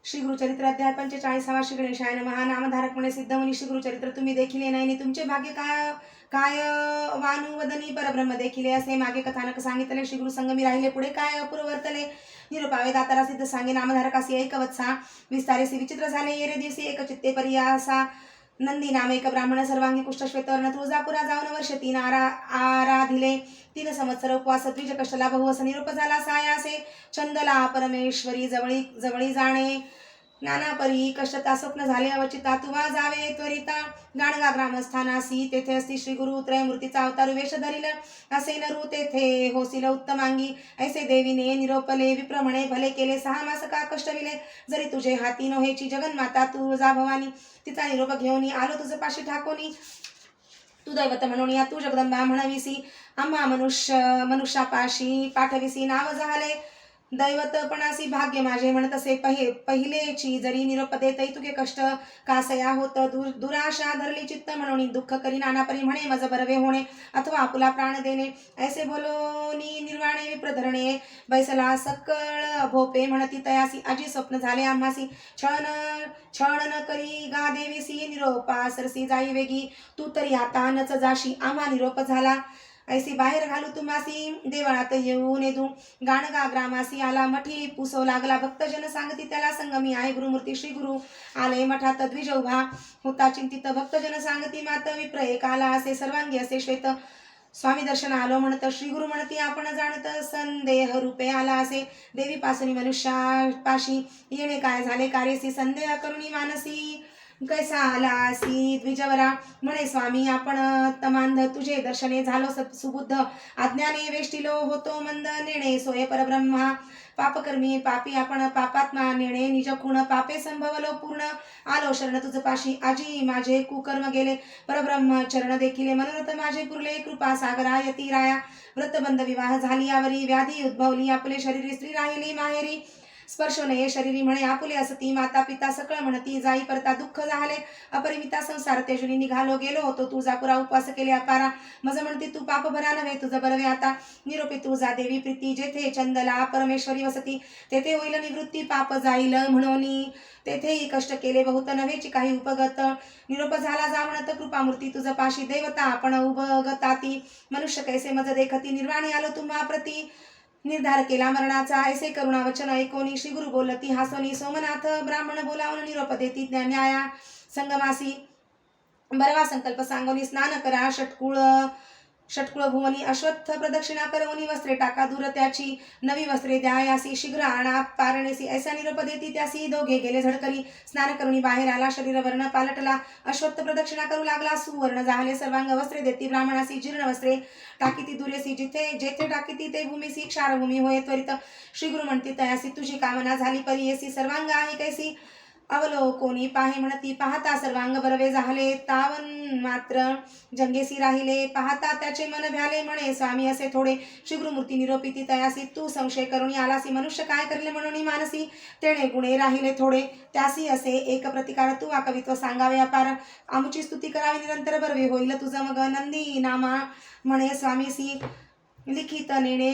श्री गुरुचरित्र अध्याय 45 श्री गणेशाय नमः। नामधारक म्हणे सिद्ध मुनी श्री गुरुचरित्र तुम्ही देखिले नाही, तुमचे भाग्य काय काय वानुवदनी परब्रह्म देखिले असे मागे कथानक सांगितले। श्री गुरु संगमी राहिले पुढे काय अपूर्वर्तले निरुपावे दातारा सिद्ध सांगे नामधारकासी ऐकवत्सा विस्तारेसी विचित्र झाले येरे दिवशी एक चित्ते परियासा नंदी नाम एक ब्राह्मण सर्वांगी कुष्ठश्वेतवर्ण तुळजापुरा जाऊन वर्ष 3 आराधिले 3 संवत्सर उपवास द्विज कष्टला बहुवस निरूप झाला सायासे चंदला परमेश्वरी जवळी जवळी जाणे नाना परी कष्टता स्वप्न झाले अवचिता तुवा जावे त्वरिता गाणगा ग्रामस्थानासी तेथे असती श्री गुरु त्रयमूर्तीचा अवतार वेश धरिल असे नरू तेथे होसिल उत्तमांगी ऐसे देवीने निरोपले विप्रमणे भले केले 6 मास का कष्टविले जरी तुझे हाती नोहेची जगन्माता तू जा भवानी तिचा निरोप घेऊन आलो तुझ पाशी ठाकोनी तू दैवत म्हणून या तू जगदंबा म्हणविसी आम्हा मनुष्यापाशी पाठविसी नाव झाले दैवतपणासी भाग्य माझे म्हणत असे पहिलेची जरी निरोप देतई तुगे कष्ट कासया होत दुराशा धरली चित्त म्हणून दुःख करी नाना परी म्हणे मज बरवे होणे अथवा आपुला प्राण देणे ऐसे बोलोनी निर्वाणे विप्रधरणे बैसला सकळ भोपे म्हणती तयासी आजी स्वप्न झाले आम्हासी छळन न करी गा देवीसी निरोपा सरसी जाई वेगी तू तरी आता नच जाशी आम्हा निरोप झाला ऐसी बाहेर घालू तुम्हासी देवळात येऊन येदू गाणगा ग्रामासी आला मठी पुसव लागला भक्तजन सांगती त्याला संगमी आहे गुरुमूर्ती श्री गुरु आले मठात द्विज उभा होता चिंतित भक्तजन सांगती मात विप्र एक आला असे सर्वांगी असे श्वेत स्वामी दर्शन आलो म्हणत श्री गुरु म्हणती आपण जाणत संदेह रूपे आला असे देवी पासून मनुष्यापाशी येणे काय झाले कार्यसी संदेह करुणी मानसी कैसा आलासी द्विजवरा म्हणे स्वामी आपण तमांध तुझे दर्शने झालो सुबुद्ध आज्ञाने वेष्टिलो होतो मंद नेणे सोय परब्रह्मा पापकर्मी पापी आपण पापात्मा नेणे निज खूण पापे संभवलो पूर्ण आलो शरण तुझ पाशी आजी माझे कुकर्म गेले परब्रह्म चरण देखिले मनोरथ माझे पुरले कृपा सागरा यती राया व्रतबंध विवाह झाली यावरी व्याधी उद्भवली आपले शरीर स्त्री राहिली माहेरी स्पर्श नये शरीरी म्हणे आपुले असती माता पिता सकळ म्हणती जाई परता दुःख झाले अपरिमिता संसार तेजुनी निघालो गेलो होतो तुझा पुरा उपवास केले अपारा मज म्हणती तू पाप भरा नव्हे तुझ बरवे आता निरोपी तुझा देवी प्रीती जेथे चंदला परमेश्वरी वसती तेथे होईल निवृत्ती पाप जाईल म्हणून तेथेही कष्ट केले बहुत नव्हेची काही उपगत निरोप झाला जा म्हणत कृपामूर्ती तुझ पाशी देवता आपण उभगताती मनुष्य कैसे मज देखती निर्वाणी आलो तुम्हा प्रती निर्धार केला मरणाचा ऐसे करुणा वचन ऐकोनी श्री गुरु बोलती हासोनी सोमनाथ ब्राह्मण बोलावून निरोप देती न्याया संगमासी बरवा संकल्प सांगोनी स्नान करा षटकुळ भुवनी अश्वत्थ प्रदक्षिणा करवनी वस्त्रे टाका दूर त्याची नवी वस्त्रे द्या यासी शीघ्र आणा पारणेसी ऐसा निरोप देती त्यासी दोघे गेले झडकरी स्नान करुणी बाहेर आला शरीर वर्ण पालटला अश्वत्थ प्रदक्षिणा करू लागला सुवर्ण झाले सर्वांग वस्त्रे देती ब्राह्मणासी जीर्ण वस्त्रे टाकीती दुरेसी जिथे जेथे टाकीती ते भूमीसी क्षारभूमी होय त्वरित श्री गुरु म्हणती तयासी तुझी कामना झाली परी येसी सर्वांग आहे कैसी अवलोकोनी पाहे म्हणती पाहता सर्वांग बरवे झाले तावन मात्र जंगेसी राहिले पाहता त्याचे मन भ्याले म्हणे स्वामी असे थोडे श्री गुरुमूर्ती निरोपिती तयासी तू संशय करुणी आलासी मनुष्य काय करले म्हणून मानसी तेणे गुणे राहिले थोडे त्यासी असे एक प्रतिकार तू कवित्व सांगावे अपार आमुची स्तुती करावी निरंतर बरवे होईल तुझ मग नंदी नामा म्हणे स्वामीसी लिखित नेणे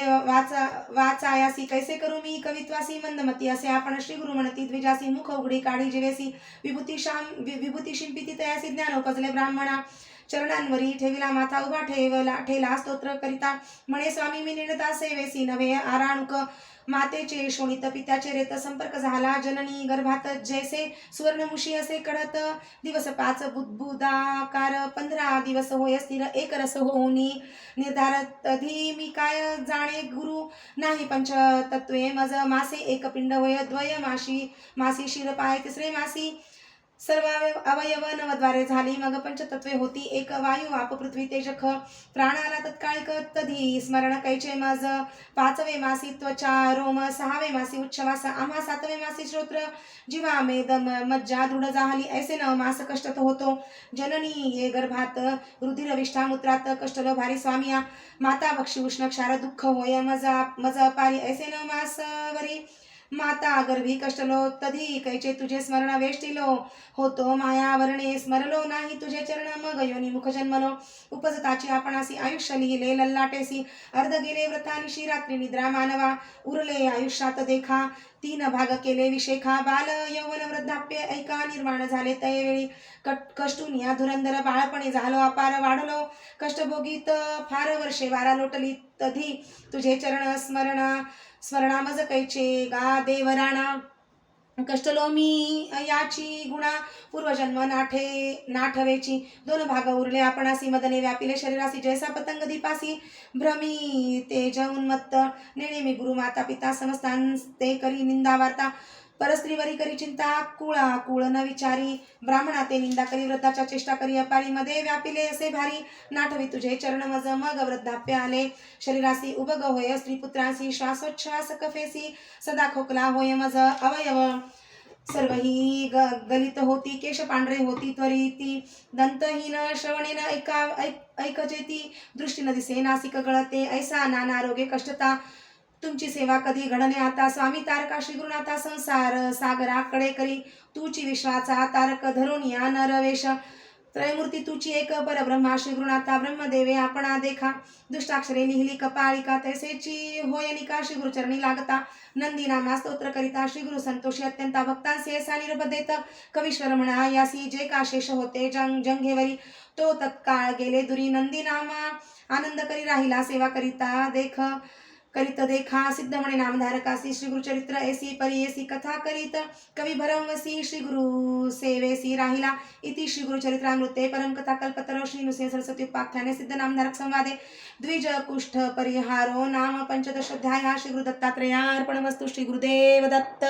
वाचायासी कैसे करू मी कवित्वासी मंदमती असे आपण श्री गुरु म्हणती द्विजासी मुख उघडी काढी जेवेसी विभूती शिंपिती तयासी ज्ञान उपजले ब्राह्मणा चरणांवरी ठेविला माथा उभा ठेला स्तोत्र करिता म्हणे स्वामी मी निर्णता सेवेसी नव्हे आराणुक मातेचे शोणित पित्याचे रेत संपर्क झाला जननी गर्भात जैसे सुवर्णमुशी असे कडत दिवस 5 बुद्बुदाकार 15 दिवस होय स्थिर एक रस होऊनी निर्धारत धी मी काय जाणे गुरु नाही पंचतत्वे मज मासे एक पिंड होय द्वय मासी शिर पाय तिसरे मासी सर्व अवयव नवद्वारे झाली मग पंचतत्वे होती एक वायू आप पृथ्वी तेजख प्राणाला तत्काळिक तधी स्मरण कैचे मज 5वे मासी त्वचा रोम 6वे मासी उच्छवास आम्हा 7वे मासी श्रोत्र जीवा मेद मज्जा दृढ झाली ऐसे 9 मास कष्ट होतो जननी ये गर्भात रुधिर विष्ठा मूत्रात कष्टलो भारी स्वामिया माता भक्षी उष्ण क्षार दुःख होय मज पारी ऐसे 9 मास वरी माता गर्भी कष्टलो तधी कैचे तुझे स्मरण वेष्टिलो होतो मायावरणे स्मरलो नाही तुझे चरण मग योनी मुख जन्मलो उपजताची आपणासी आयुष्य लिहिले लल्लाटेसी अर्ध गेले व्रतानिशी रात्री निद्रा मानवा उरले आयुष्यात देखा तीन भाग केले विशेखा बाल यौवन वृद्धाप्य ऐका निर्माण झाले तयवेळी कष्टून या धुरंधर बाळपणे झालो अपार वाढलो कष्टभोगीत फार वर्षे वारा लोटली तधी तुझे चरण स्मरणा मज कैचे गा देवराणा कष्टलो मी याची गुणा पूर्वजन्म नाठवेची दोन भाग उरले आपणासी मदने व्यापिले शरीरासी जैसा पतंग दीपासी भ्रमी तेज उन्मत्त नेणे मी गुरु माता पिता समस्तान ते करी निंदा वार्ता परस्त्रीवरी करी चिंता कुळ न विचारी ब्राह्मणा ते निंदा करी वृद्धाच्या चेष्टा करी अपारी मध्ये व्यापिले असे भारी नाठवी तुझे चरण मज मग वृद्धाप्य आले शरीरासी उबग होय स्त्रीपुत्रांसी श्वासोच्छ्वास कफेसी सदा खोकला होय मज अवयव सर्व ही गलित होती केश पांढरे होती त्वरिती दंतहीन श्रवणेन ऐकजेती दृष्टीन दिसे नासिक गळते ऐसा नाना रोगे कष्टता तुमची सेवा कधी घडणे आता स्वामी तारका श्री गुरुनाथा संसार सागराकडे करी तुची विश्वाचा तारक धरून या नरवेश त्रयमूर्ती तुची एक परब्रह्मा श्री गुरुनाथा ब्रह्मदेवे आपणा देखा दुष्टाक्षरे लिहिली कपाळिका तैसेची होयनिका श्री गुरुचरणी लागता नंदी नामा स्तोत्र करिता श्री गुरु संतोषी अत्यंत भक्तांसी ऐसा निरभ देत कवीश्वर म्हणा यासी जे का शेष होते जंघेवरी तो तत्काळ गेले दुरी नंदी नामा आनंद करी राहिला सेवा करीत देखा सिद्ध म्हणे नामधारकासी श्री गुरुचरित्र ऐसी परी ऐसी कथा करीत कवी भरमसी श्री गुरु सेवेसी राहिला इति श्री गुरुचरित्रामृते परम कथा कल्पतरो श्री नुसे सरस्वती उपाख्याने सिद्ध नामधारक संवादे द्विज कुष्ठ परिहारो नाम पंचदशोध्याय श्री गुरु दत्तात्रेयार्पणमस्तु श्री गुरुदेव दत्त।